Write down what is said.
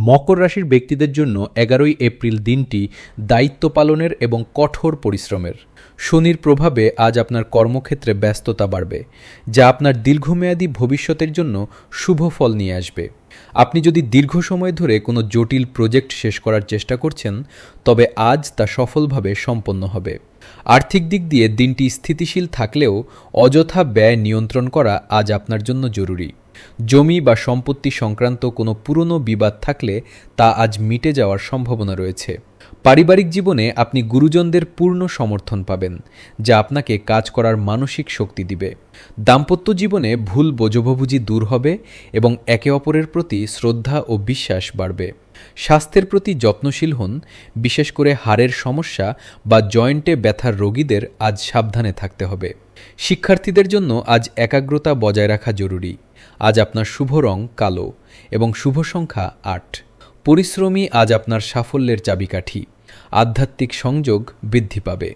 মকর রাশির ব্যক্তিদের জন্য ১১ই এপ্রিল দিনটি দায়িত্ব পালনের এবং কঠোর পরিশ্রমের। শনির প্রভাবে আজ আপনার কর্মক্ষেত্রে ব্যস্ততা বাড়বে, যা আপনার দীর্ঘমেয়াদী ভবিষ্যতের জন্য শুভ ফল নিয়ে আসবে। আপনি যদি দীর্ঘ সময় ধরে কোনো জটিল প্রজেক্ট শেষ করার চেষ্টা করছেন, তবে আজ তা সফলভাবে সম্পন্ন হবে। আর্থিক দিক দিয়ে দিনটি স্থিতিশীল থাকলেও অযথা ব্যয় নিয়ন্ত্রণ করা আজ আপনার জন্য জরুরি। জমি বা সম্পত্তি সংক্রান্ত কোনো পুরনো বিবাদ থাকলে তা আজ মিটে যাওয়ার সম্ভাবনা রয়েছে। পারিবারিক জীবনে আপনি গুরুজনদের পূর্ণ সমর্থন পাবেন, যা আপনাকে কাজ করার মানসিক শক্তি দিবে। দাম্পত্য জীবনে ভুল বোঝাবুঝি দূর হবে এবং একে অপরের প্রতি শ্রদ্ধা ও বিশ্বাস বাড়বে। স্বাস্থ্যের প্রতি যত্নশীল হন, বিশেষ করে হাড়ের সমস্যা বা জয়েন্টে ব্যথার রোগীদের আজ সাবধানে থাকতে হবে। শিক্ষার্থীদের জন্য আজ একাগ্রতা বজায় রাখা জরুরি। আজ আপনার শুভ রং কালো এবং শুভ সংখ্যা ৮। পরিশ্রমী আজ আপনার সাফল্যের চাবিকাঠি। আধ্যাত্মিক সংযোগ বৃদ্ধি পাবে।